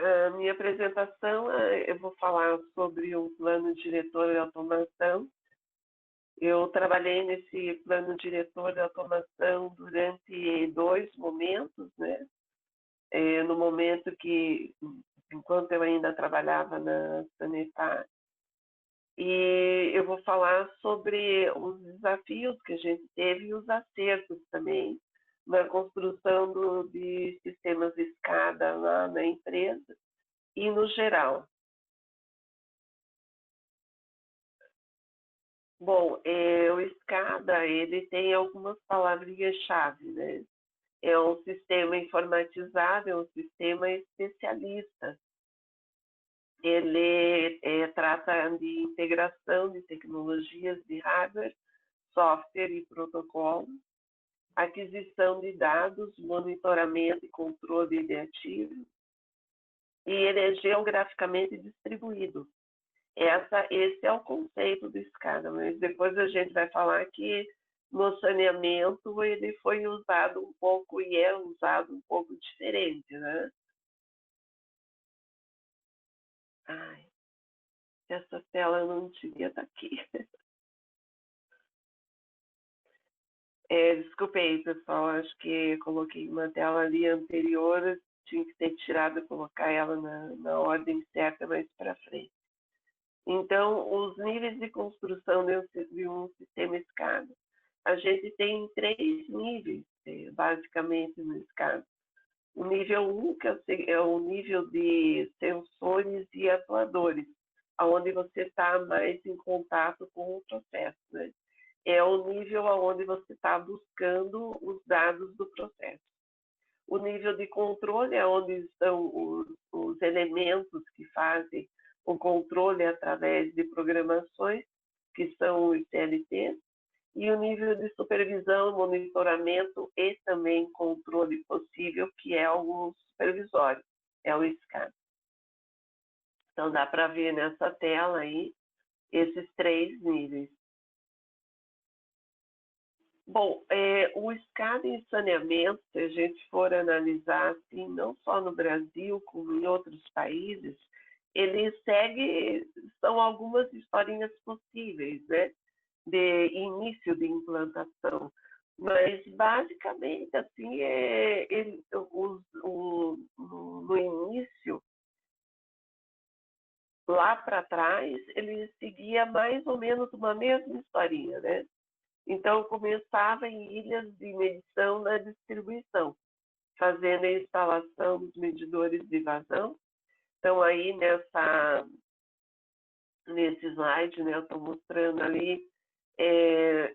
A minha apresentação, eu vou falar sobre o plano diretor de automação. Eu trabalhei nesse plano diretor de automação durante 2 momentos, né? No momento que, enquanto eu ainda trabalhava na Sanepar, e eu vou falar sobre os desafios que a gente teve e os acertos também na construção de sistemas de escada lá na empresa e no geral. Bom, o SCADA, ele tem algumas palavrinhas-chave, né? É um sistema informatizado, é um sistema especialista. Ele trata de integração de tecnologias de hardware, software e protocolo, aquisição de dados, monitoramento e controle de ativos, e ele é geograficamente distribuído. Esse é o conceito do SCADA, mas depois a gente vai falar que no saneamento ele foi usado um pouco e é usado um pouco diferente, né? Ai, essa tela não devia estar aqui. Desculpe aí, pessoal, acho que coloquei uma tela ali anterior, tinha que ter tirado e colocar ela na ordem certa mais para frente. Então, os níveis de construção de um sistema SCADA. A gente tem 3 níveis, basicamente, no SCADA. O nível 1, que é o nível de sensores e atuadores, onde você está mais em contato com o processo, né? É o nível onde você está buscando os dados do processo. O nível de controle é onde estão os elementos que fazem o controle através de programações, que são os CLTs, e o nível de supervisão, monitoramento e também controle possível, que é o supervisório, é o SCADA. Então, dá para ver nessa tela aí esses 3 níveis. Bom, o SCADA em saneamento, se a gente for analisar, assim, não só no Brasil, como em outros países, ele segue, são algumas historinhas possíveis, né, de início de implantação. Mas, basicamente, assim, no início, lá para trás, ele seguia mais ou menos uma mesma historinha, né? Então, começava em ilhas de medição na distribuição, fazendo a instalação dos medidores de vazão. Então, aí nesse slide, né, eu estou mostrando ali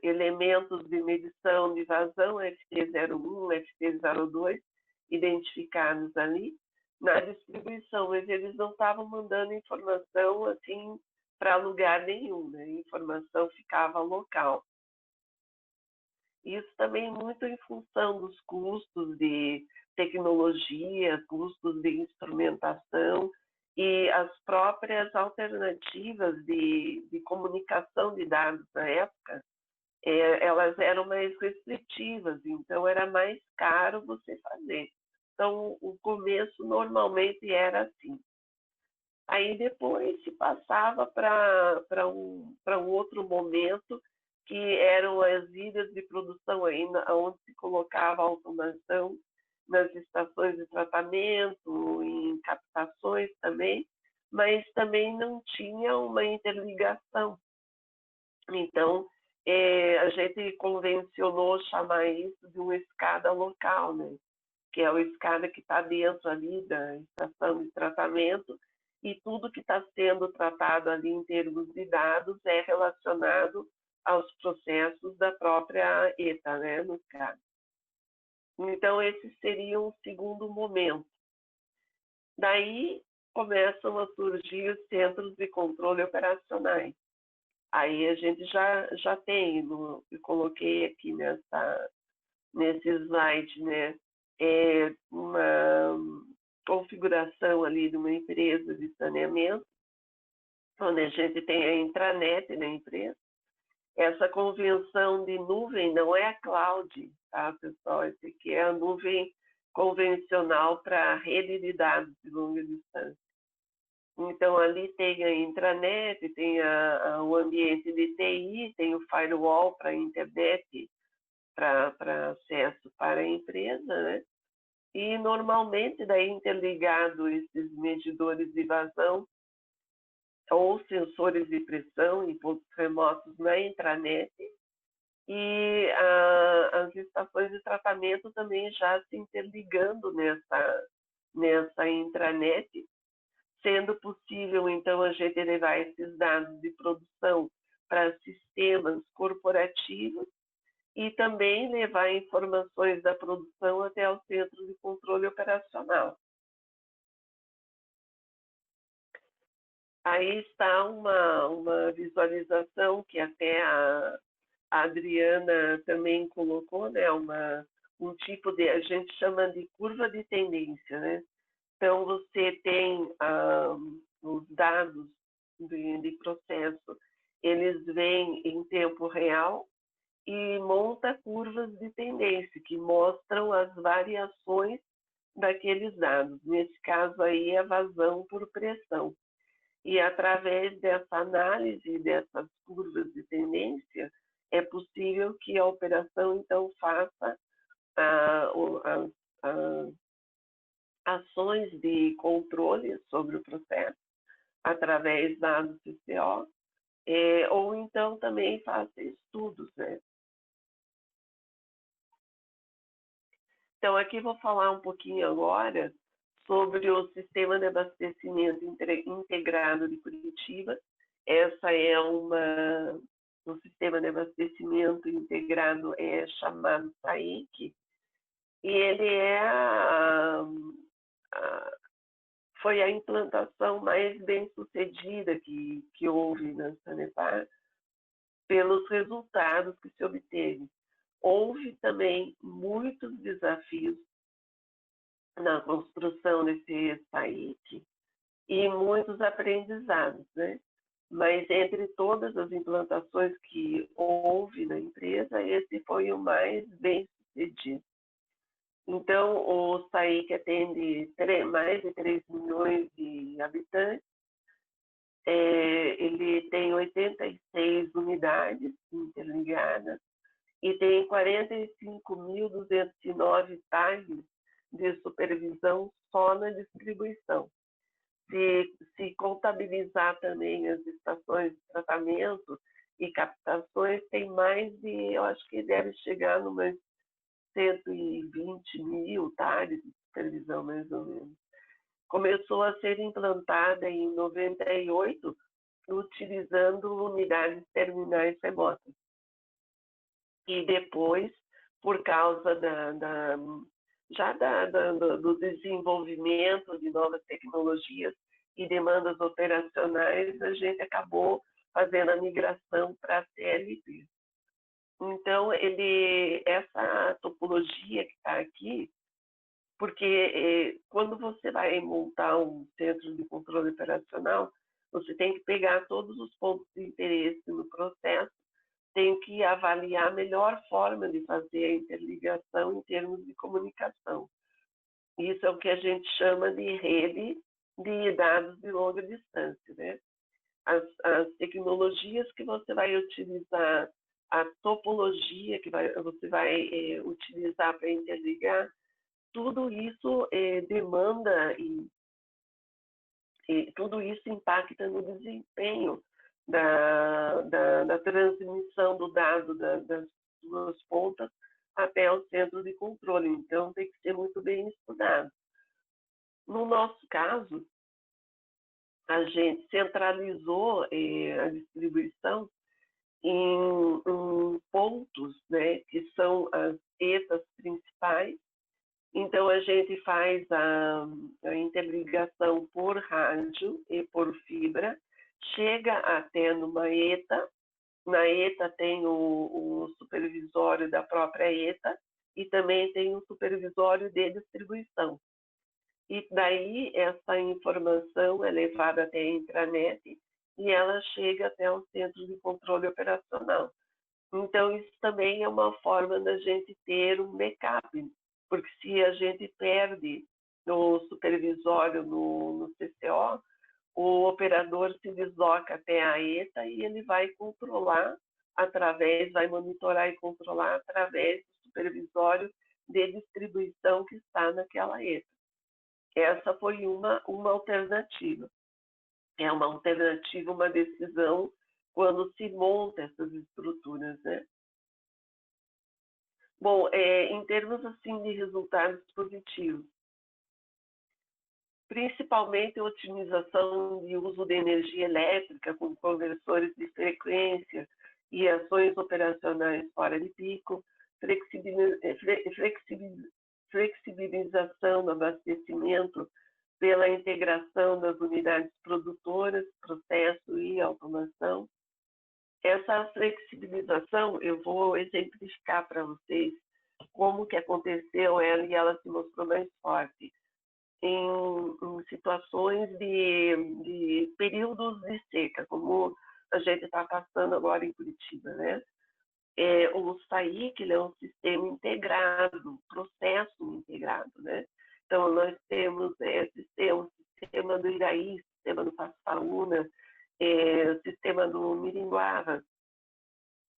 elementos de medição de vazão, FT01, FT02, identificados ali. Na distribuição, mas eles não estavam mandando informação assim para lugar nenhum, né? A informação ficava local. Isso também muito em função dos custos de tecnologia, custos de instrumentação e as próprias alternativas de comunicação de dados na época, elas eram mais restritivas, então era mais caro você fazer. Então, o começo normalmente era assim. Aí depois se passava para um outro momento, que eram as ilhas de produção ainda, onde se colocava a automação nas estações de tratamento, em captações também, mas também não tinha uma interligação. Então, a gente convencionou chamar isso de uma escada local, né? Que é a escada que está dentro ali da estação de tratamento, e tudo que está sendo tratado ali em termos de dados é relacionado aos processos da própria ETA, né, no caso. Então, esse seria um segundo momento. Daí começam a surgir os centros de controle operacionais. Aí a gente já tem, eu coloquei aqui nesse slide, né, uma configuração ali de uma empresa de saneamento, onde a gente tem a intranet da empresa. Essa convenção de nuvem não é a cloud, tá, pessoal? Esse aqui é a nuvem convencional para a rede de dados de longa distância. Então, ali tem a intranet, tem o ambiente de TI, tem o firewall para a internet, para acesso para a empresa, né? E, normalmente, daí interligado esses medidores de vazão ou sensores de pressão em pontos remotos na intranet, e as estações de tratamento também já se interligando nessa intranet, sendo possível, então, a gente levar esses dados de produção para sistemas corporativos e também levar informações da produção até o centro de controle operacional. Aí está uma visualização que até a Adriana também colocou, né? Um tipo de, a gente chama de curva de tendência, né? Então, você tem os dados de processo, eles vêm em tempo real e monta curvas de tendência, que mostram as variações daqueles dados. Nesse caso aí, a vazão por pressão. E através dessa análise dessas curvas de tendência, é possível que a operação, então, faça as ações de controle sobre o processo através da CCO, ou então também faça estudos, né? Então, aqui vou falar um pouquinho agora sobre o Sistema de Abastecimento Integrado de Curitiba. Essa é um Sistema de Abastecimento Integrado chamado SAIC, e ele foi a implantação mais bem sucedida que houve na Sanepar pelos resultados que se obteve. Houve também muitos desafios na construção desse SAIC e muitos aprendizados, né? Mas entre todas as implantações que houve na empresa, esse foi o mais bem sucedido. Então, o SAIC atende mais de 3 milhões de habitantes, ele tem 86 unidades interligadas e tem 45.209 tags de supervisão só na distribuição. Se contabilizar também as estações de tratamento e captações, tem mais de, eu acho que deve chegar numas 120 mil tags de supervisão, mais ou menos. Começou a ser implantada em 98, utilizando unidades terminais remotas. E depois, por causa do desenvolvimento de novas tecnologias e demandas operacionais, a gente acabou fazendo a migração para a CLP. Então, essa topologia que está aqui, porque quando você vai montar um centro de controle operacional, você tem que pegar todos os pontos de interesse no processo, tem que avaliar a melhor forma de fazer a interligação em termos de comunicação. Isso é o que a gente chama de rede de dados de longa distância, né? As tecnologias que você vai utilizar, a topologia que você vai utilizar para interligar, tudo isso demanda e tudo isso impacta no desempenho da transmissão do dado das duas pontas até o centro de controle. Então, tem que ser muito bem estudado. No nosso caso, a gente centralizou a distribuição em pontos, né, que são as ETAs principais. Então, a gente faz a interligação por rádio e por fibra, chega até numa ETA, na ETA tem o supervisório da própria ETA e também tem o supervisório de distribuição. E daí essa informação é levada até a intranet e ela chega até o centro de controle operacional. Então, isso também é uma forma da gente ter um backup porque se a gente perde no supervisório no CCO, o operador se desloca até a ETA e ele vai controlar vai monitorar e controlar através do supervisório de distribuição que está naquela ETA. Essa foi uma alternativa. É uma alternativa, uma decisão quando se monta essas estruturas, né? Bom, em termos assim de resultados positivos, principalmente a otimização de uso de energia elétrica com conversores de frequência e ações operacionais fora de pico, flexibilização do abastecimento pela integração das unidades produtoras, processo e automação. Essa flexibilização, eu vou exemplificar para vocês como que aconteceu ela e ela se mostrou mais forte em situações de períodos de seca, como a gente está passando agora em Curitiba, né? O SAIC, ele é um sistema integrado, processo integrado, né? Então, nós temos o sistema do Iraí, sistema do Passaúna, o sistema do Miringuava.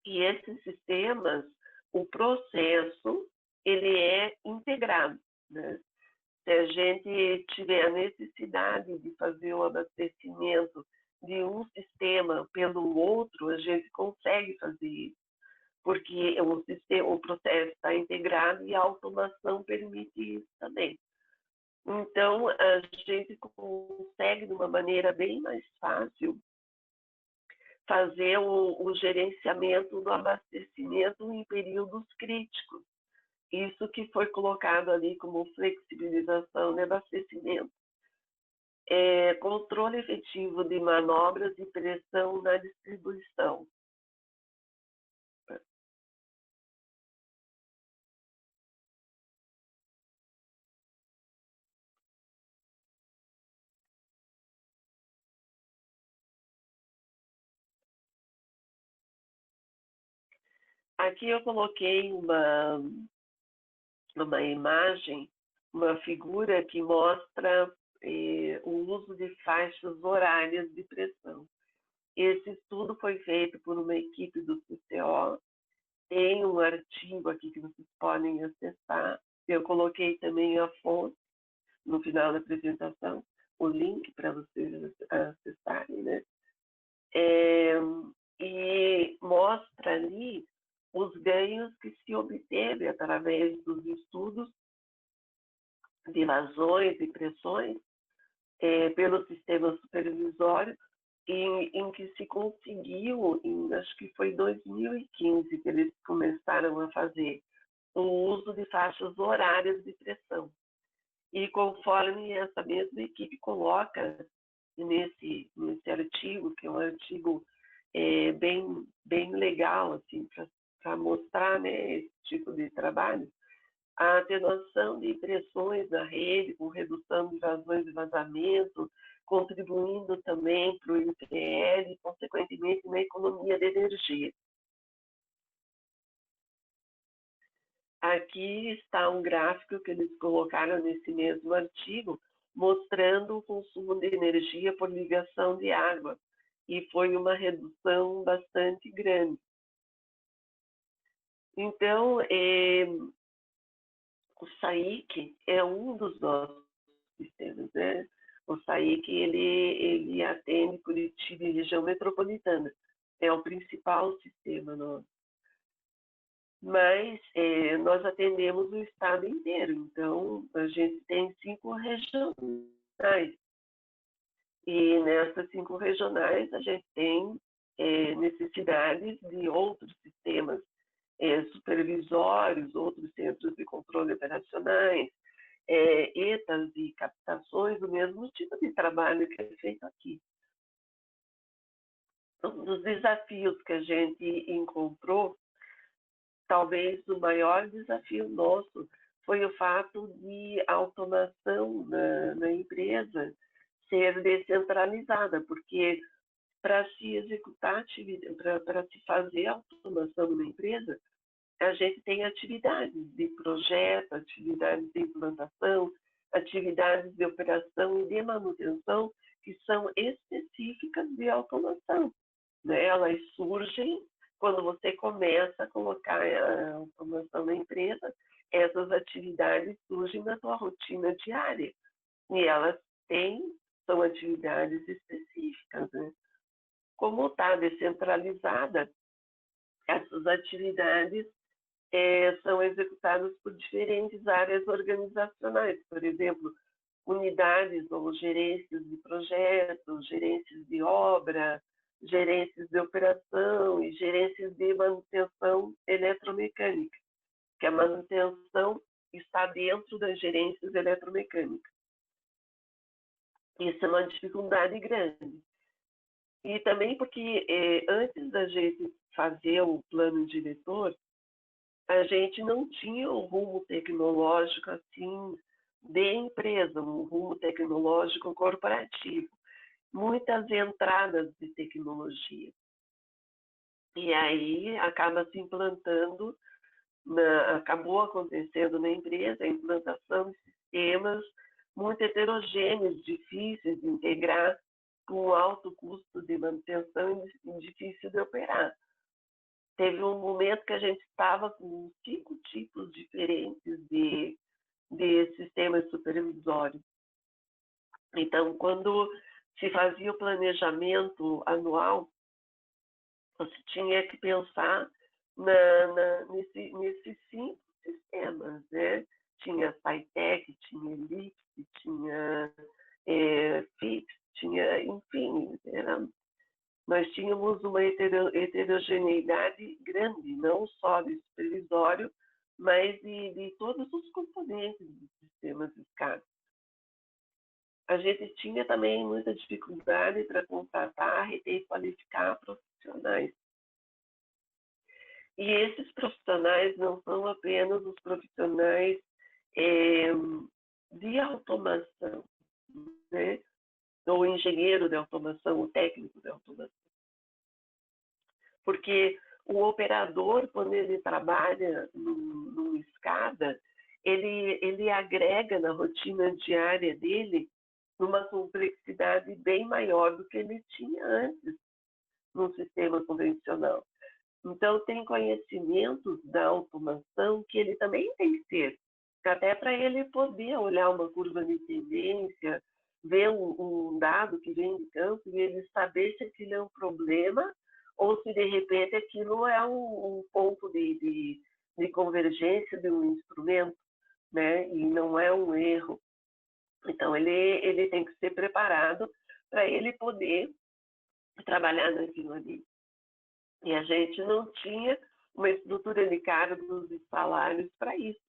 E esses sistemas, o processo, ele é integrado, né? Se a gente tiver a necessidade de fazer o abastecimento de um sistema pelo outro, a gente consegue fazer isso, porque o processo está integrado e a automação permite isso também. Então, a gente consegue, de uma maneira bem mais fácil, fazer o gerenciamento do abastecimento em períodos críticos. Isso que foi colocado ali como flexibilização de abastecimento. Controle efetivo de manobras de pressão na distribuição. Aqui eu coloquei uma imagem, uma figura que mostra o uso de faixas horárias de pressão. Esse estudo foi feito por uma equipe do CCO, tem um artigo aqui que vocês podem acessar, eu coloquei também a fonte no final da apresentação, o link para vocês acessarem, né? E mostra ali os ganhos que se obteve através dos estudos de vazões e pressões pelo sistema supervisório, em que se conseguiu, acho que foi em 2015 que eles começaram a fazer o uso de faixas horárias de pressão. E conforme essa mesma equipe coloca nesse artigo, que é um artigo bem legal assim, para mostrar, né, esse tipo de trabalho, a atenuação de pressões na rede, com redução de vazões e vazamento, contribuindo também para o IPL e, consequentemente, na economia de energia. Aqui está um gráfico que eles colocaram nesse mesmo artigo, mostrando o consumo de energia por ligação de água, e foi uma redução bastante grande. Então, o SAIC é um dos nossos sistemas, né? O SAIC, ele atende Curitiba e região metropolitana. É o principal sistema nosso. Mas nós atendemos o estado inteiro. Então, a gente tem 5 regionais. E nessas 5 regionais, a gente tem necessidades de outros sistemas supervisórios, outros centros de controle operacionais, ETAs e captações, do mesmo tipo de trabalho que é feito aqui. Um dos desafios que a gente encontrou, talvez o maior desafio nosso, foi o fato de a automação na empresa ser descentralizada, porque para se executar atividade, para se fazer automação numa empresa, a gente tem atividades de projeto, atividades de implantação, atividades de operação e de manutenção que são específicas de automação, né? Elas surgem quando você começa a colocar a automação na empresa, essas atividades surgem na sua rotina diária e elas são atividades específicas, né? Como está descentralizada, essas atividades são executadas por diferentes áreas organizacionais, por exemplo, unidades ou gerências de projetos, gerências de obra, gerências de operação e gerências de manutenção eletromecânica, que a manutenção está dentro das gerências eletromecânicas. Isso é uma dificuldade grande. E também porque antes da gente fazer o plano diretor, a gente não tinha um rumo tecnológico assim de empresa, um rumo tecnológico corporativo. Muitas entradas de tecnologia. E aí acaba se implantando, acabou acontecendo na empresa a implantação de sistemas muito heterogêneos, difíceis de integrar, com alto custo de manutenção e difícil de operar. Teve um momento que a gente estava com 5 tipos diferentes de sistemas supervisórios. Então, quando se fazia o planejamento anual, você tinha que pensar nesses 5 sistemas, né? Tinha SciTech, tinha Elixir, tinha FIX, tinha, enfim, nós tínhamos uma heterogeneidade grande, não só de supervisório, mas de todos os componentes dos sistemas SCADA. A gente tinha também muita dificuldade para contratar e qualificar profissionais. E esses profissionais não são apenas os profissionais de automação, né? O engenheiro de automação, o técnico de automação. Porque o operador, quando ele trabalha no SCADA, ele agrega na rotina diária dele uma complexidade bem maior do que ele tinha antes no sistema convencional. Então, tem conhecimentos da automação que ele também tem que ter, até para ele poder olhar uma curva de tendência, ver um dado que vem de campo e ele saber se aquilo é um problema ou se, de repente, aquilo é um ponto de convergência de um instrumento, né? E não é um erro. Então, ele tem que ser preparado para ele poder trabalhar naquilo ali. E a gente não tinha uma estrutura de cargos e salários para isso,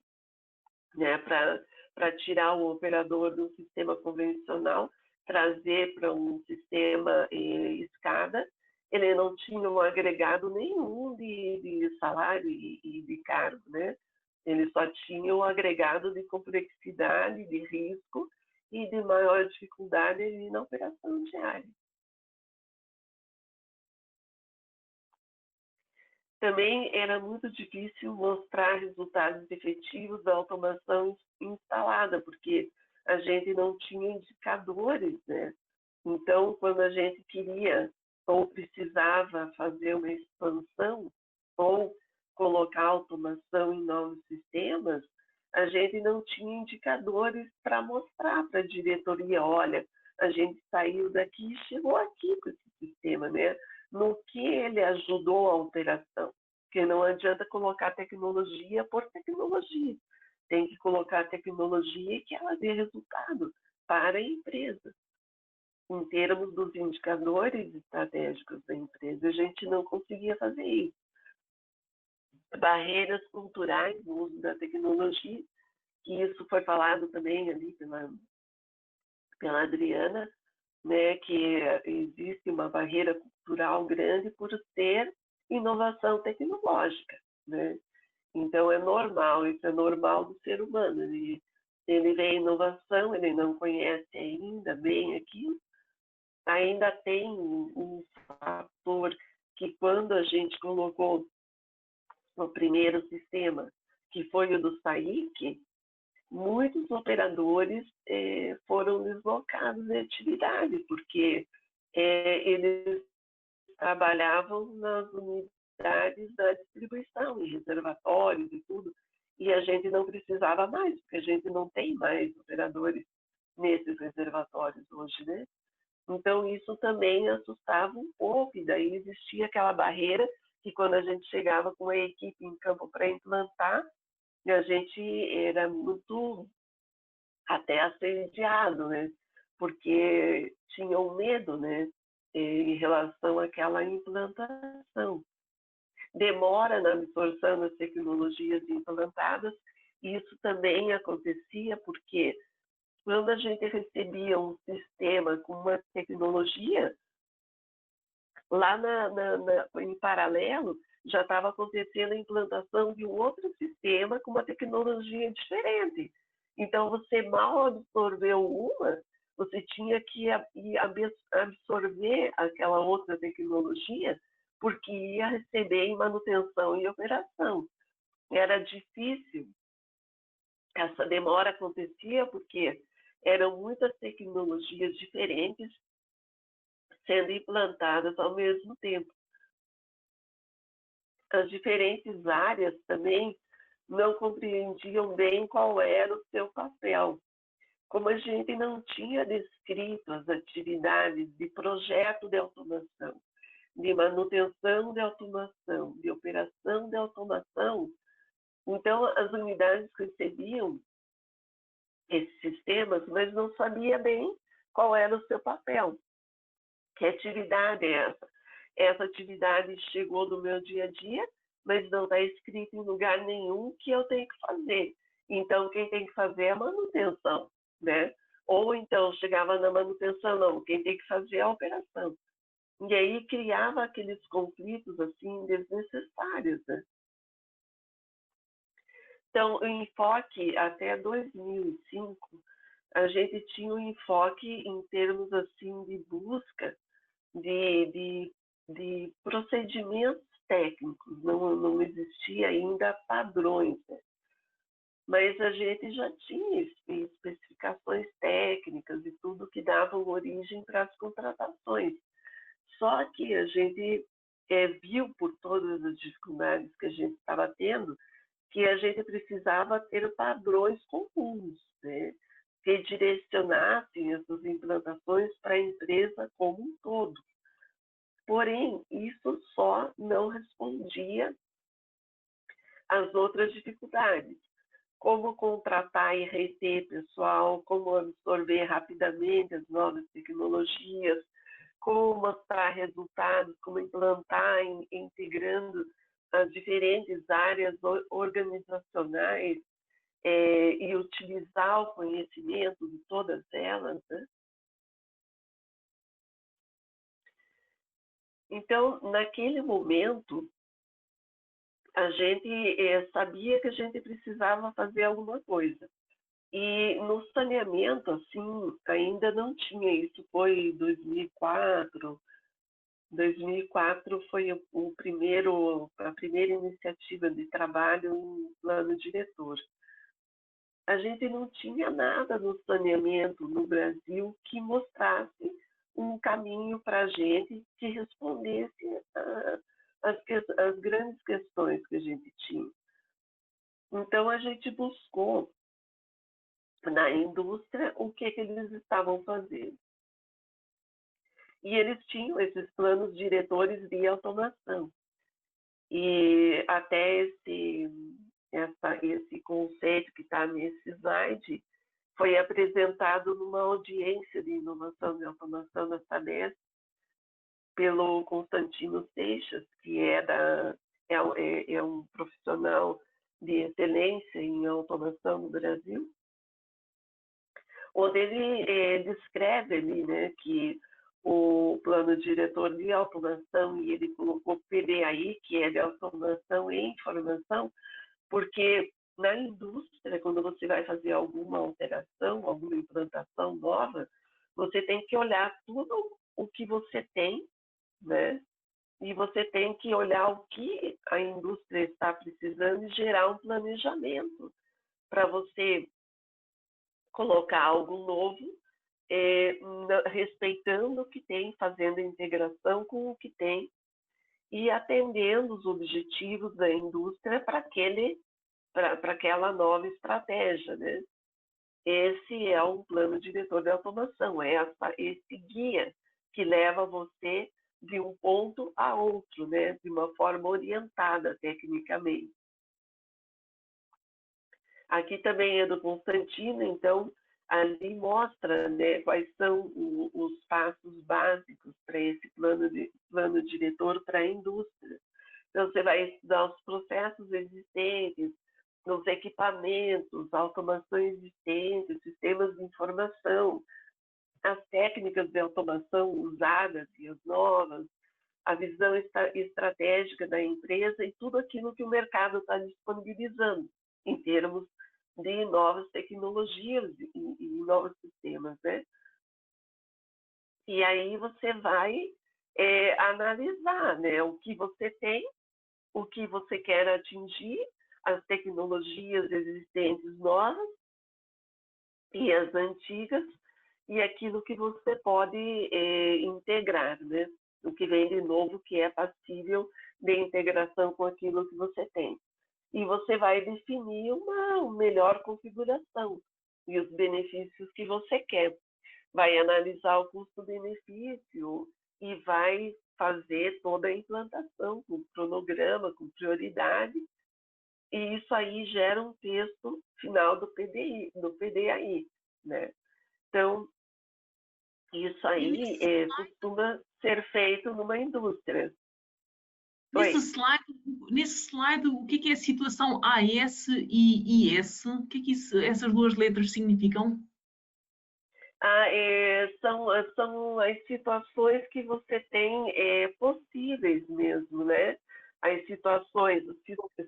né? Para tirar o operador do sistema convencional, trazer para um sistema SCADA, ele não tinha um agregado nenhum de salário e de cargo, né? Ele só tinha um agregado de complexidade, de risco e de maior dificuldade na operação diária. Também era muito difícil mostrar resultados efetivos da automação instalada, porque a gente não tinha indicadores, né? Então, quando a gente queria ou precisava fazer uma expansão ou colocar automação em novos sistemas, a gente não tinha indicadores para mostrar para a diretoria, olha, a gente saiu daqui e chegou aqui com esse sistema, né? No que ele ajudou a operação. Porque não adianta colocar tecnologia por tecnologia. Tem que colocar tecnologia que ela dê resultado para a empresa. Em termos dos indicadores estratégicos da empresa, a gente não conseguia fazer isso. Barreiras culturais no uso da tecnologia, que isso foi falado também ali pela Adriana, né, que existe uma barreira cultural grande por ser inovação tecnológica, né? Então é normal, isso é normal do ser humano. Ele vê inovação, ele não conhece ainda bem aquilo, ainda tem um fator que quando a gente colocou no primeiro sistema, que foi o do SAIC, muitos operadores foram deslocados de atividade, porque eles trabalhavam nas unidades da distribuição, em reservatórios e tudo, e a gente não precisava mais, porque a gente não tem mais operadores nesses reservatórios hoje, né? Então, isso também assustava um pouco, e daí existia aquela barreira que quando a gente chegava com a equipe em campo para implantar, a gente era muito até assediado, né? Porque tinham medo, né? Em relação àquela implantação. Demora na absorção das tecnologias implantadas, e isso também acontecia porque quando a gente recebia um sistema com uma tecnologia, lá em paralelo já estava acontecendo a implantação de um outro sistema com uma tecnologia diferente. Então, você mal absorveu uma, você tinha que absorver aquela outra tecnologia, porque ia receber em manutenção e operação. Era difícil. Essa demora acontecia porque eram muitas tecnologias diferentes sendo implantadas ao mesmo tempo. As diferentes áreas também não compreendiam bem qual era o seu papel. Como a gente não tinha descrito as atividades de projeto de automação, de manutenção de automação, de operação de automação, então as unidades recebiam esses sistemas, mas não sabia bem qual era o seu papel. Que atividade é essa? Essa atividade chegou no meu dia a dia, mas não está escrito em lugar nenhum que eu tenho que fazer. Então, quem tem que fazer é a manutenção, né? Ou então, chegava na manutenção, não, quem tem que fazer é a operação. E aí criava aqueles conflitos, assim, desnecessários, né? Então, o enfoque até 2005, a gente tinha um enfoque em termos, assim, de busca de procedimentos técnicos, não existia ainda padrões, né? Mas a gente já tinha especificações técnicas e tudo que davam origem para as contratações. Só que a gente viu por todas as dificuldades que a gente estava tendo que a gente precisava ter padrões comuns, né? Que direcionassem essas implantações para a empresa como um todo. Porém, isso só não respondia às outras dificuldades, como contratar e reter pessoal, como absorver rapidamente as novas tecnologias, como mostrar resultados, como implantar, integrando as diferentes áreas organizacionais e utilizar o conhecimento de todas elas, né? Então, naquele momento, a gente sabia que a gente precisava fazer alguma coisa. E no saneamento, assim, ainda não tinha isso. Foi 2004. 2004 foi a primeira iniciativa de trabalho em plano diretor. A gente não tinha nada no saneamento no Brasil que mostrasse um caminho para a gente que respondesse as grandes questões que a gente tinha. Então, a gente buscou na indústria o que eles estavam fazendo. E eles tinham esses planos diretores de automação. E até esse conceito que está nesse slide foi apresentado numa audiência de inovação de automação da Sabesp pelo Constantino Seixas, que é um profissional de excelência em automação no Brasil, onde ele descreve ali, né, que o plano diretor de automação, e ele colocou PDAI, que é de automação e informação, porque na indústria, quando você vai fazer alguma alteração, alguma implantação nova, você tem que olhar tudo o que você tem, né, e você tem que olhar o que a indústria está precisando e gerar um planejamento para você colocar algo novo, respeitando o que tem, fazendo a integração com o que tem e atendendo os objetivos da indústria para aquela nova estratégia, né? Esse é um plano diretor de automação, é esse guia que leva você de um ponto a outro, né? De uma forma orientada tecnicamente. Aqui também é do Constantino, então ali mostra, né, quais são os passos básicos para esse plano diretor para a indústria. Então, você vai estudar os processos existentes, os equipamentos, a automação existente, sistemas de informação, as técnicas de automação usadas e as novas, a visão estratégica da empresa e tudo aquilo que o mercado está disponibilizando em termos de novas tecnologias e novos sistemas, né? E aí você vai analisar, né, o que você tem, o que você quer atingir, as tecnologias existentes novas e as antigas, e aquilo que você pode integrar, né? O que vem de novo, que é passível de integração com aquilo que você tem. E você vai definir uma melhor configuração e os benefícios que você quer. Vai analisar o custo-benefício e vai fazer toda a implantação com cronograma, com prioridade, e isso aí gera um texto final do PDAI, né? Então, isso aí costuma ser feito numa indústria. Nesse slide, o que é a situação AS e IS? O que essas duas letras significam? São as situações que você tem possíveis mesmo, né? As situações,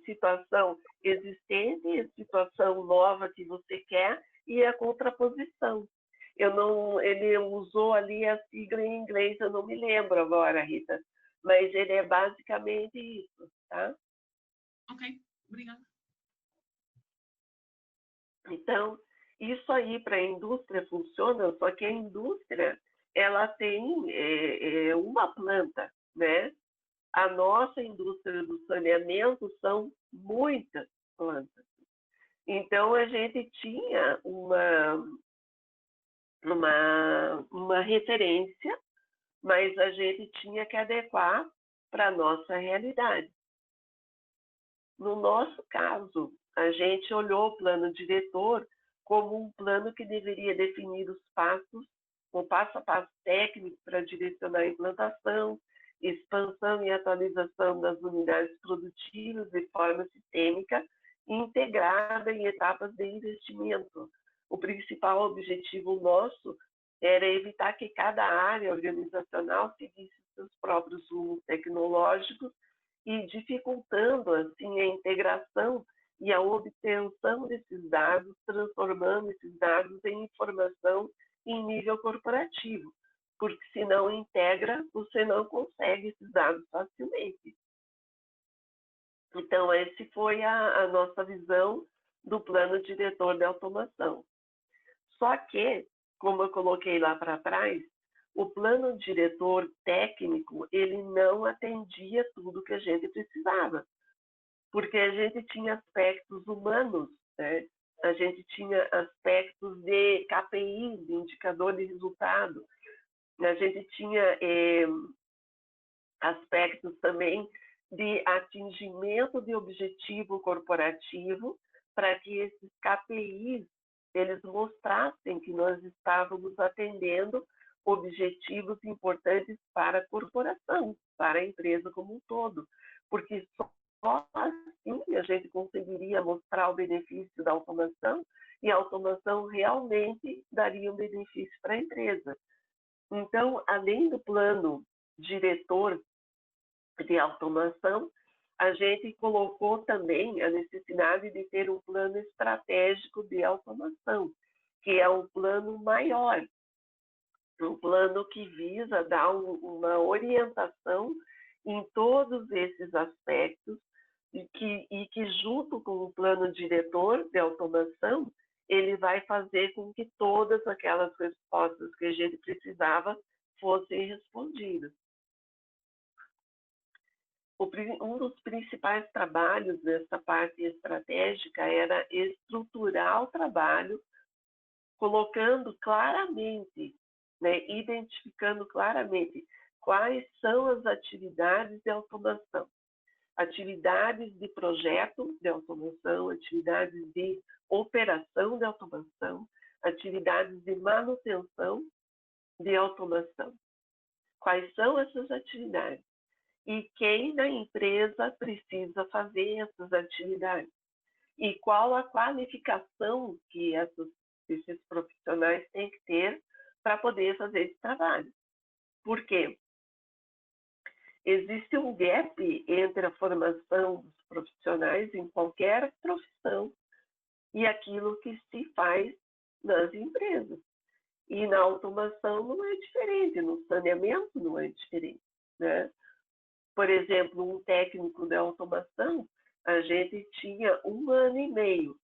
situação existente, a situação nova que você quer e a contraposição. Ele usou ali a sigla em inglês, eu não me lembro agora, Rita, mas ele é basicamente isso, tá? Ok, obrigada. Então, isso aí para a indústria funciona, só que a indústria ela tem uma planta, né? A nossa indústria do saneamento são muitas plantas. Então, a gente tinha uma referência, mas a gente tinha que adequar para a nossa realidade. No nosso caso, a gente olhou o plano diretor como um plano que deveria definir os passos, o passo a passo técnico para direcionar a implantação, expansão e atualização das unidades produtivas de forma sistêmica e integrada em etapas de investimento. O principal objetivo nosso era evitar que cada área organizacional seguisse seus próprios rumos tecnológicos e dificultando assim a integração e a obtenção desses dados, transformando esses dados em informação em nível corporativo, porque se não integra, você não consegue esses dados facilmente. Então, essa foi a nossa visão do plano diretor de automação. Só que, como eu coloquei lá para trás, o plano diretor técnico, ele não atendia tudo que a gente precisava, porque a gente tinha aspectos humanos, né? A gente tinha aspectos de KPI, de indicador de resultado, a gente tinha aspectos também de atingimento de objetivo corporativo, para que esses KPIs eles mostrassem que nós estávamos atendendo objetivos importantes para a corporação, para a empresa como um todo, porque só assim a gente conseguiria mostrar o benefício da automação e a automação realmente daria um benefício para a empresa. Então, além do plano diretor de automação, a gente colocou também a necessidade de ter um plano estratégico de automação, que é um plano maior, um plano que visa dar uma orientação em todos esses aspectos e que junto com o plano diretor de automação, ele vai fazer com que todas aquelas respostas que a gente precisava fossem respondidas. Um dos principais trabalhos dessa parte estratégica era estruturar o trabalho, colocando claramente, né, identificando claramente quais são as atividades de automação. Atividades de projeto de automação, atividades de operação de automação, atividades de manutenção de automação. Quais são essas atividades? E quem na empresa precisa fazer essas atividades? E qual a qualificação que esses profissionais têm que ter para poder fazer esse trabalho? Por quê? Existe um gap entre a formação dos profissionais em qualquer profissão e aquilo que se faz nas empresas. E na automação não é diferente, no saneamento não é diferente, né? Por exemplo, um técnico de automação, a gente tinha 1 ano e meio,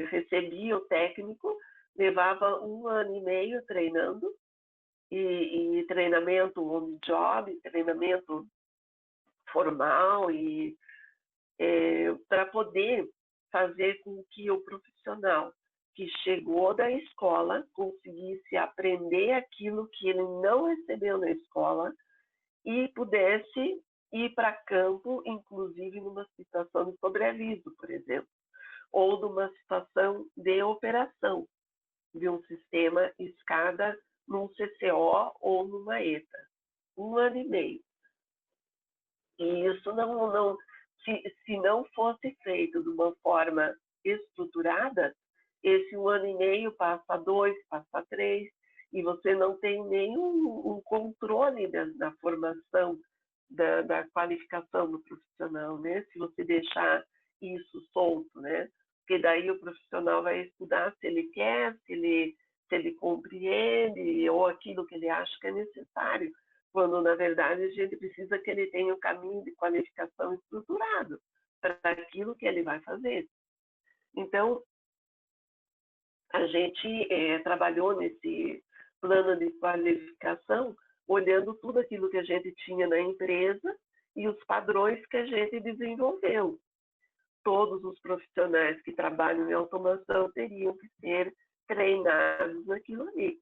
recebia o técnico, levava 1 ano e meio treinando, e treinamento on-job, treinamento formal, e para poder fazer com que o profissional que chegou da escola conseguisse aprender aquilo que ele não recebeu na escola e pudesse ir para campo, inclusive numa situação de sobreaviso, por exemplo, ou numa situação de operação de um sistema escada num CCO ou numa ETA. 1 ano e meio. E isso se não fosse feito de uma forma estruturada, esse 1 ano e meio passa a 2, passa a 3, e você não tem nenhum controle da formação, da qualificação do profissional, né? Se você deixar isso solto, né? Porque daí o profissional vai estudar se ele quer, se ele compreende, ou aquilo que ele acha que é necessário, quando na verdade a gente precisa que ele tenha um caminho de qualificação estruturado para aquilo que ele vai fazer. Então, a gente trabalhou nesse plano de qualificação, olhando tudo aquilo que a gente tinha na empresa e os padrões que a gente desenvolveu. Todos os profissionais que trabalham em automação teriam que ser treinados naquilo ali.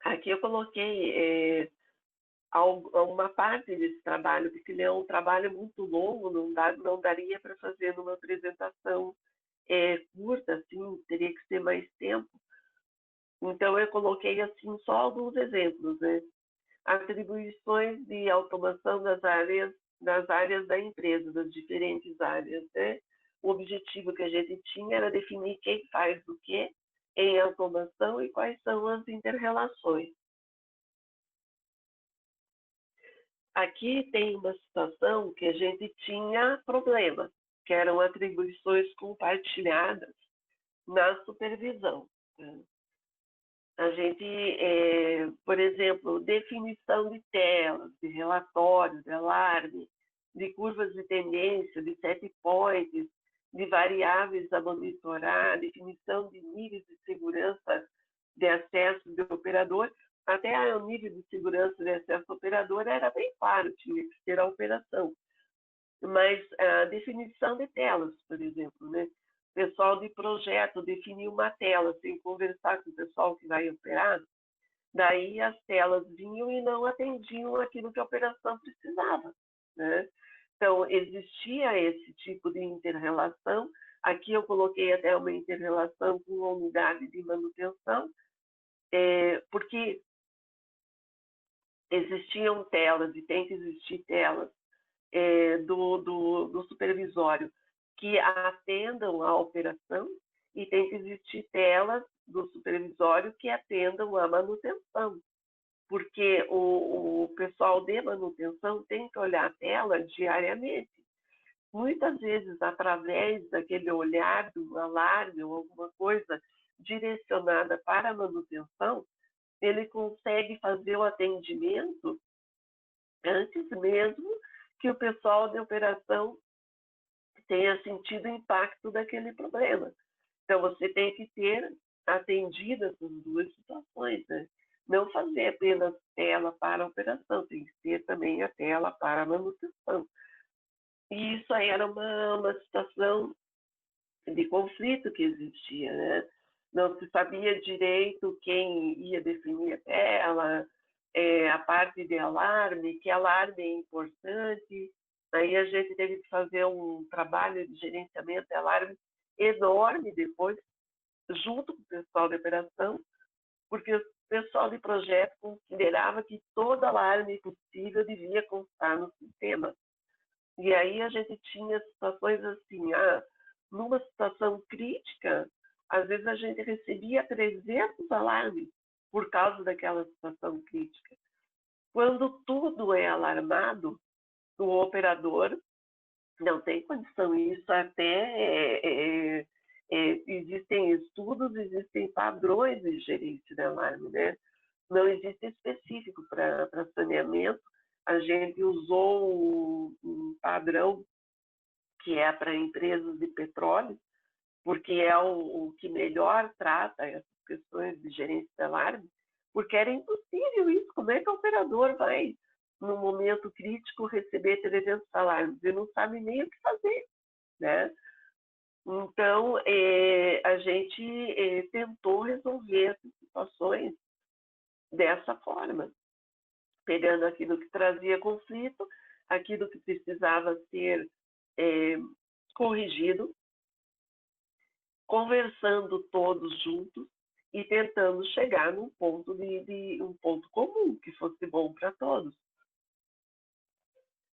Aqui eu coloquei uma parte desse trabalho, porque ele é um trabalho muito longo, não daria para fazer numa apresentação curta, assim, teria que ser mais tempo. Então, eu coloquei assim só alguns exemplos, né? Atribuições de automação das áreas da empresa, das diferentes áreas, né? O objetivo que a gente tinha era definir quem faz o quê em automação e quais são as inter-relações. Aqui tem uma situação que a gente tinha problemas, que eram atribuições compartilhadas na supervisão. A gente, por exemplo, definição de telas, de relatório, de alarme, de curvas de tendência, de set points, de variáveis a monitorar, definição de níveis de segurança de acesso do operador. Até o nível de segurança de acesso ao operador era bem claro, tinha que ser a operação. Mas a definição de telas, por exemplo, né? O pessoal de projeto definir uma tela sem conversar com o pessoal que vai operar, daí as telas vinham e não atendiam aquilo que a operação precisava, né? Então, existia esse tipo de inter-relação. Aqui eu coloquei até uma inter-relação com a unidade de manutenção, porque existiam telas e tem que existir telas do supervisório que atendam à operação e tem que existir telas do supervisório que atendam à manutenção, porque o pessoal de manutenção tem que olhar a tela diariamente. Muitas vezes, através daquele olhar do alarme ou alguma coisa direcionada para a manutenção, ele consegue fazer o atendimento antes mesmo que o pessoal de operação tenha sentido o impacto daquele problema. Então, você tem que ter atendido essas duas situações, né? Não fazer apenas tela para a operação, tem que ter também a tela para a manutenção. E isso aí era uma situação de conflito que existia, né? Não se sabia direito quem ia definir a tela, a parte de alarme, que alarme é importante. Aí a gente teve que fazer um trabalho de gerenciamento de alarme enorme depois, junto com o pessoal de operação, porque o pessoal de projeto considerava que todo alarme possível devia constar no sistema. E aí a gente tinha situações assim, numa situação crítica, às vezes a gente recebia 300 alarmes por causa daquela situação crítica. Quando tudo é alarmado, o operador não tem condição. Isso até existem estudos, existem padrões de gerência de alarme, né? Não existe específico para saneamento. A gente usou um padrão que é para empresas de petróleo, porque é o que melhor trata essas questões de gerência de alarme, porque era impossível isso. Como é que o operador vai, no momento crítico, receber 300 alarmes? Ele não sabe nem o que fazer, né? Então, a gente tentou resolver essas situações dessa forma, pegando aquilo que trazia conflito, aquilo que precisava ser corrigido, conversando todos juntos e tentando chegar num ponto um ponto comum que fosse bom para todos.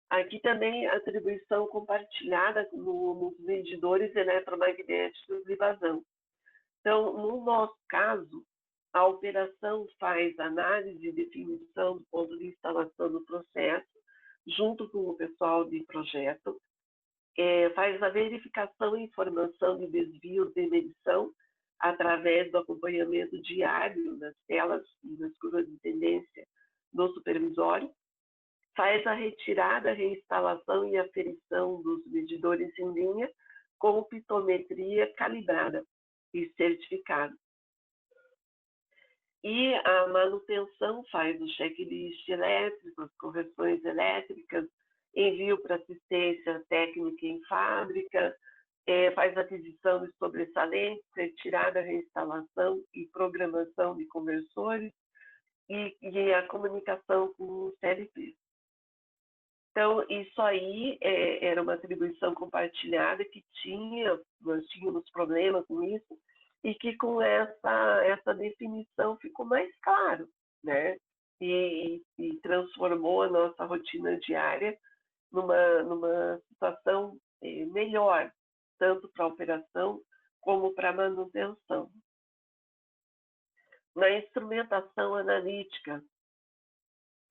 Aqui também a atribuição compartilhada nos medidores eletromagnéticos de vazão. Então, no nosso caso, a operação faz análise e definição do ponto de instalação do processo, junto com o pessoal de projeto, faz a verificação e informação de desvios de medição através do acompanhamento diário nas telas e nas curvas de tendência do supervisório, faz a retirada, reinstalação e aferição dos medidores em linha com pitometria calibrada e certificada. E a manutenção faz o checklist elétrico, as correções elétricas, envio para assistência técnica em fábrica, faz aquisição de sobressalentes, retirada, reinstalação e programação de conversores e a comunicação com o CLP. Então, isso aí era uma atribuição compartilhada que nós tínhamos problemas com isso, e que com essa definição ficou mais claro, né? E transformou a nossa rotina diária numa situação melhor, tanto para a operação como para a manutenção. Na instrumentação analítica,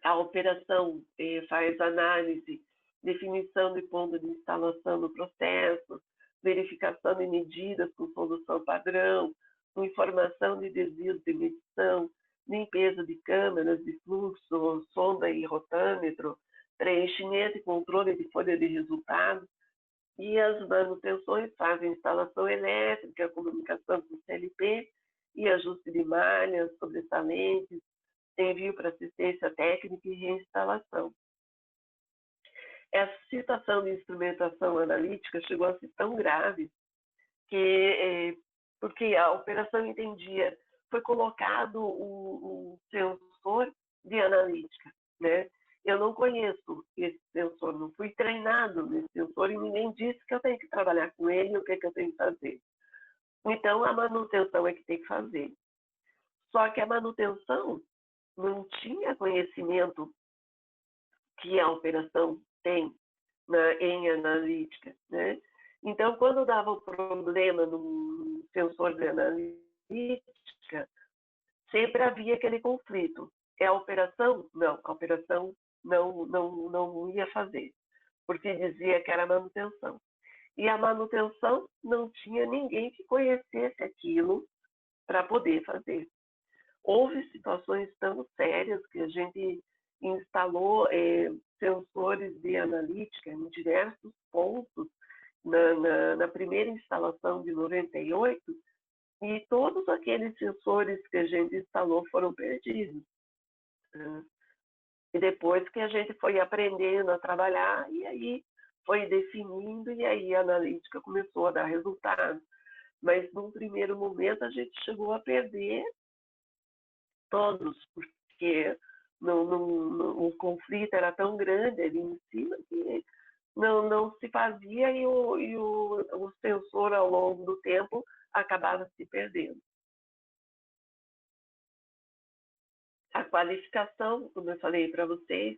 a operação faz análise, definição de ponto de instalação do processo, verificação de medidas com solução padrão, com informação de desvios de medição, limpeza de câmeras de fluxo, sonda e rotâmetro, preenchimento e controle de folha de resultados, e as manutenções fazem instalação elétrica, comunicação com o CLP e ajuste de malhas, sobressalentes, envio para assistência técnica e reinstalação. Essa situação de instrumentação analítica chegou a ser tão grave que, porque a operação entendia, foi colocado um sensor de analítica, né? Eu não conheço esse sensor, não fui treinado nesse sensor e ninguém disse que eu tenho que trabalhar com ele e o que eu tenho que fazer. Então, a manutenção é que tem que fazer. Só que a manutenção não tinha conhecimento que a operação tem em analítica, né? Então, quando dava o problema no sensor de analítica, sempre havia aquele conflito. É a operação? Não, a operação não ia fazer, porque dizia que era manutenção. E a manutenção não tinha ninguém que conhecesse aquilo para poder fazer. houve situações tão sérias que a gente instalou sensores de analítica em diversos pontos na primeira instalação de 98, e todos aqueles sensores que a gente instalou foram perdidos. E depois que a gente foi aprendendo a trabalhar, e aí foi definindo, e aí a analítica começou a dar resultado. Mas num primeiro momento a gente chegou a perder todos, porque o conflito era tão grande ali em cima que não se fazia, e o sensor, ao longo do tempo, acabava se perdendo. A qualificação, como eu falei para vocês,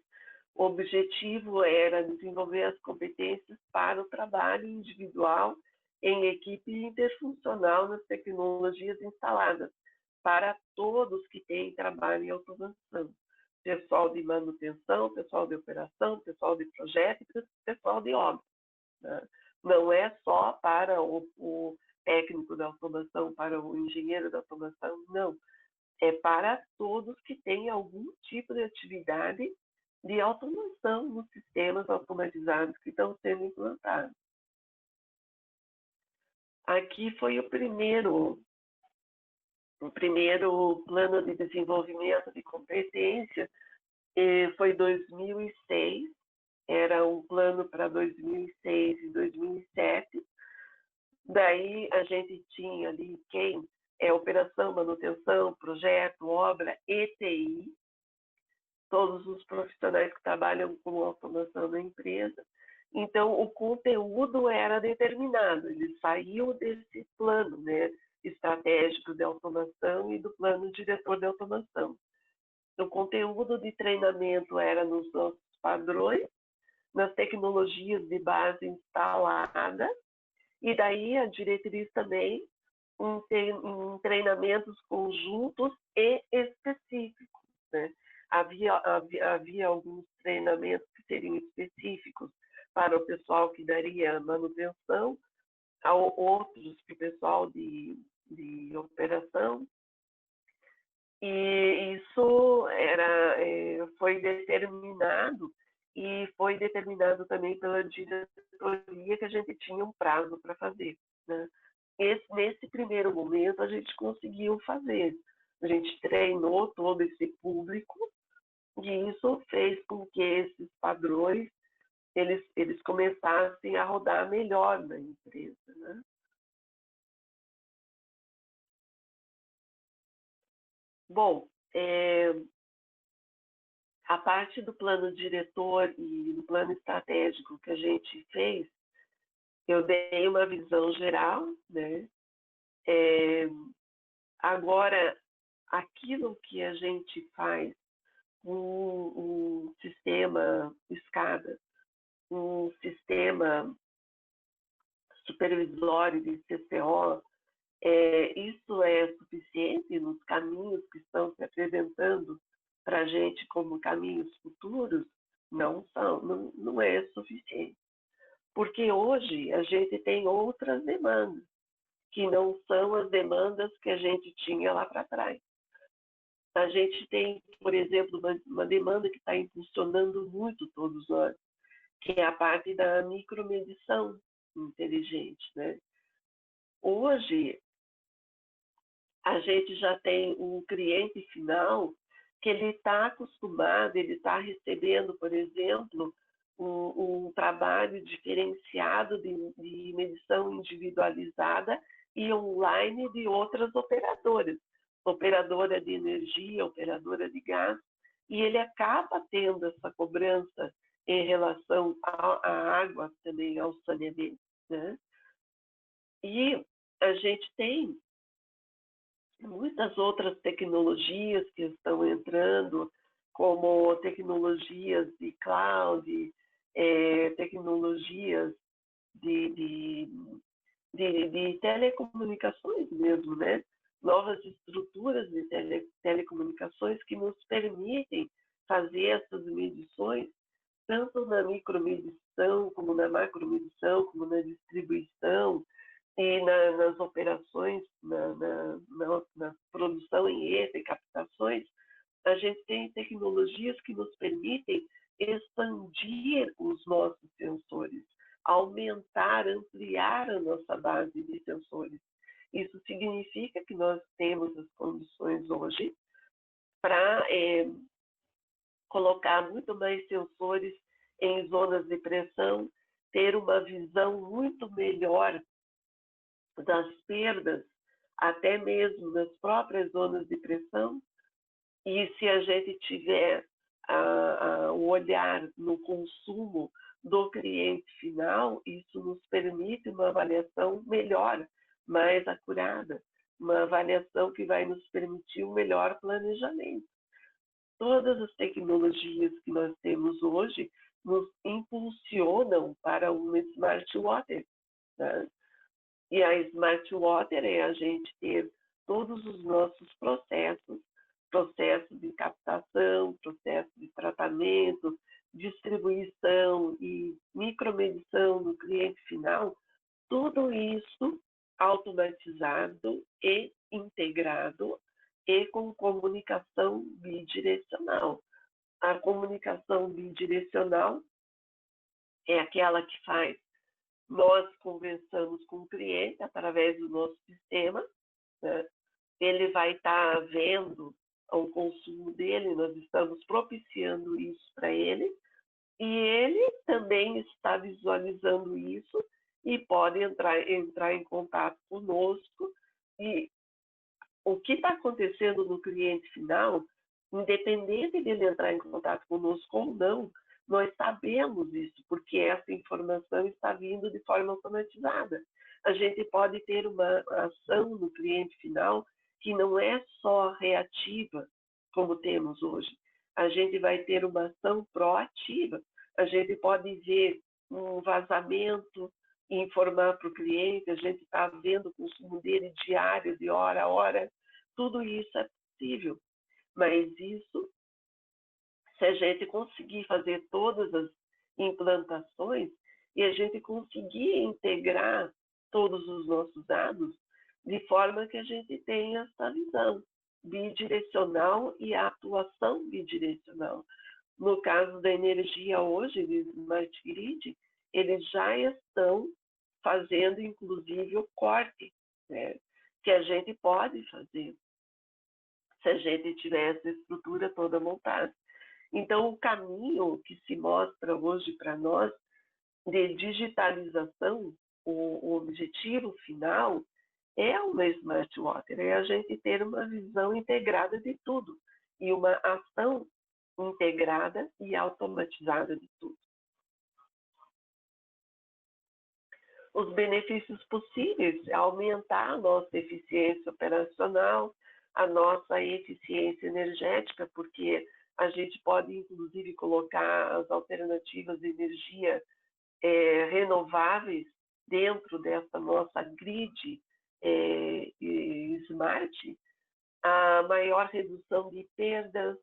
o objetivo era desenvolver as competências para o trabalho individual em equipe interfuncional nas tecnologias instaladas, para todos que têm trabalho em automação. Pessoal de manutenção, pessoal de operação, pessoal de projeto e pessoal de obra. Né? Não é só para o técnico da automação, para o engenheiro da automação, não. É para todos que têm algum tipo de atividade de automação nos sistemas automatizados que estão sendo implantados. Aqui foi o primeiro plano de desenvolvimento de competência, foi 2006, era um plano para 2006 e 2007. Daí a gente tinha ali quem é operação, manutenção, projeto, obra, ETI, todos os profissionais que trabalham com automação na empresa. Então, o conteúdo era determinado, ele saiu desse plano, né, estratégico de automação e do plano diretor de automação. O conteúdo de treinamento era nos nossos padrões, nas tecnologias de base instalada, e daí a diretriz também em treinamentos conjuntos e específicos. Né? Havia alguns treinamentos que seriam específicos para o pessoal que daria manutenção, outros para o pessoal de operação, e isso foi determinado, e foi determinado também pela diretoria que a gente tinha um prazo para fazer. Né? Nesse primeiro momento, a gente conseguiu fazer. A gente treinou todo esse público, e isso fez com que esses padrões eles começassem a rodar melhor na empresa. Né? Bom, a parte do plano diretor e do plano estratégico que a gente fez, eu dei uma visão geral, né? Agora, aquilo que a gente faz com um sistema SCADA, um sistema supervisório de CCO, isso é suficiente nos caminhos que estão se apresentando para a gente como caminhos futuros? Não é suficiente. Porque hoje a gente tem outras demandas, que não são as demandas que a gente tinha lá para trás. A gente tem, por exemplo, uma demanda que está impulsionando muito todos nós, que é a parte da micromedição inteligente. Né? Hoje, a gente já tem um cliente final que ele está acostumado, ele está recebendo, por exemplo, um trabalho diferenciado de medição individualizada e online de outras operadoras, operadora de energia, operadora de gás, e ele acaba tendo essa cobrança em relação à água, também ao saneamento. Né? E a gente tem muitas outras tecnologias que estão entrando, como tecnologias de cloud, tecnologias de telecomunicações mesmo, né? Novas estruturas de telecomunicações que nos permitem fazer essas medições, tanto na micromedição, como na macromedição, como na distribuição, e nas operações na produção em rede e captações, a gente tem tecnologias que nos permitem expandir os nossos sensores, aumentar, ampliar a nossa base de sensores. Isso significa que nós temos as condições hoje para colocar muito mais sensores em zonas de pressão, ter uma visão muito melhor das perdas, até mesmo nas próprias zonas de pressão. E se a gente tiver o olhar no consumo do cliente final, isso nos permite uma avaliação melhor, mais acurada, uma avaliação que vai nos permitir um melhor planejamento. Todas as tecnologias que nós temos hoje nos impulsionam para uma Smart Water, né? E a Smart Water é a gente ter todos os nossos processos, processo de captação, processo de tratamento, distribuição e micromedição do cliente final, tudo isso automatizado e integrado e com comunicação bidirecional. A comunicação bidirecional é aquela que faz nós conversamos com o cliente através do nosso sistema, né? Ele vai estar vendo o consumo dele, nós estamos propiciando isso para ele, e ele também está visualizando isso e pode entrar em contato conosco. E o que está acontecendo no cliente final, independente dele entrar em contato conosco ou não, nós sabemos isso, porque essa informação está vindo de forma automatizada. A gente pode ter uma ação no cliente final que não é só reativa, como temos hoje. A gente vai ter uma ação proativa. A gente pode ver um vazamento e informar para o cliente, a gente está vendo o consumo dele diário, de hora a hora. Tudo isso é possível, mas isso, se a gente conseguir fazer todas as implantações e a gente conseguir integrar todos os nossos dados de forma que a gente tenha essa visão bidirecional e a atuação bidirecional. No caso da energia hoje, de Smart Grid, eles já estão fazendo, inclusive, o corte, né, que a gente pode fazer se a gente tiver essa estrutura toda montada. Então, o caminho que se mostra hoje para nós de digitalização, o objetivo final é uma Smart Water, é a gente ter uma visão integrada de tudo e uma ação integrada e automatizada de tudo. Os benefícios possíveis é aumentar a nossa eficiência operacional, a nossa eficiência energética, porque a gente pode, inclusive, colocar as alternativas de energia renováveis dentro dessa nossa grid smart, a maior redução de perdas,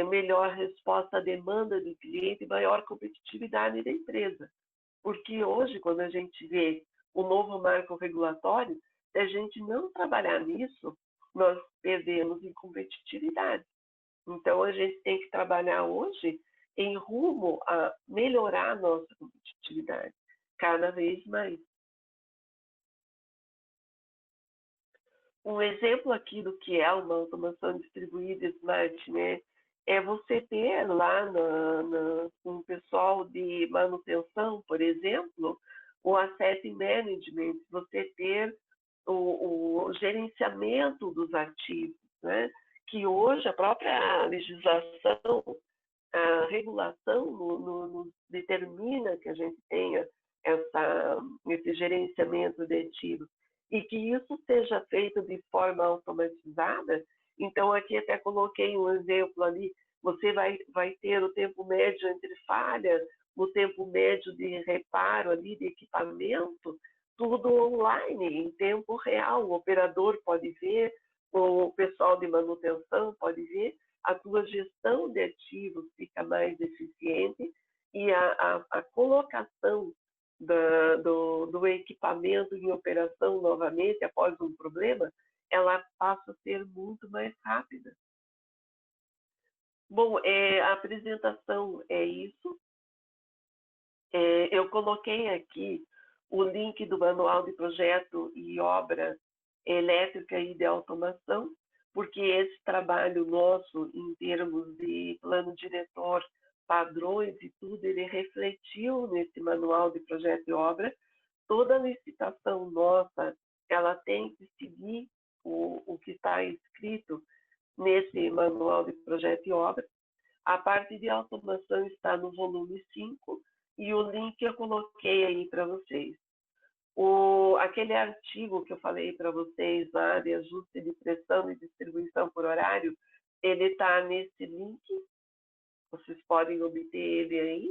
melhor resposta à demanda do cliente e maior competitividade da empresa. Porque hoje, quando a gente vê o novo marco regulatório, se a gente não trabalhar nisso, nós perdemos em competitividade. Então, a gente tem que trabalhar hoje em rumo a melhorar a nossa competitividade, cada vez mais. Um exemplo aqui do que é uma automação distribuída smart, né, é você ter lá com o pessoal de manutenção, por exemplo, o asset management, você ter o gerenciamento dos ativos, né, que hoje a própria legislação, a regulação nos determina que a gente tenha esse gerenciamento de ativos e que isso seja feito de forma automatizada. Então, aqui até coloquei um exemplo ali, você vai ter o tempo médio entre falhas, o tempo médio de reparo ali de equipamento, tudo online, em tempo real. O operador pode ver, o pessoal de manutenção pode ver, a tua gestão de ativos fica mais eficiente e a colocação do equipamento em operação novamente após um problema, ela passa a ser muito mais rápida. Bom, a apresentação é isso. Eu coloquei aqui o link do manual de projeto e obra elétrica e de automação, porque esse trabalho nosso, em termos de plano diretor, padrões e tudo, ele refletiu nesse manual de projeto e obra. Toda licitação nossa, ela tem que seguir o que está escrito nesse manual de projeto e obra. A parte de automação está no volume 5 e o link eu coloquei aí para vocês. Aquele artigo que eu falei para vocês lá de ajuste de pressão e distribuição por horário, ele está nesse link. Vocês podem obter ele aí.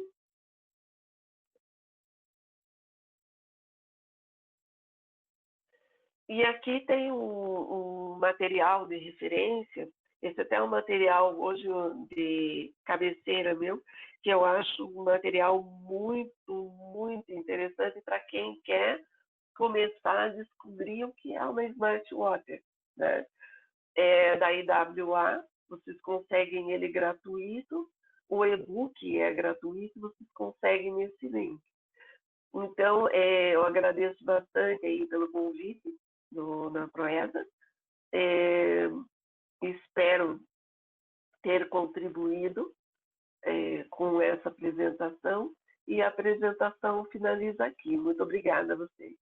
E aqui tem um material de referência. Esse até é um material hoje de cabeceira meu, que eu acho um material muito, muito interessante para quem quer começar a descobrir o que é uma Smart Water, né? Da IWA, vocês conseguem ele gratuito, o e-book é gratuito, vocês conseguem nesse link. Então, eu agradeço bastante aí pelo convite na Proesa. Espero ter contribuído com essa apresentação e a apresentação finaliza aqui. Muito obrigada a vocês.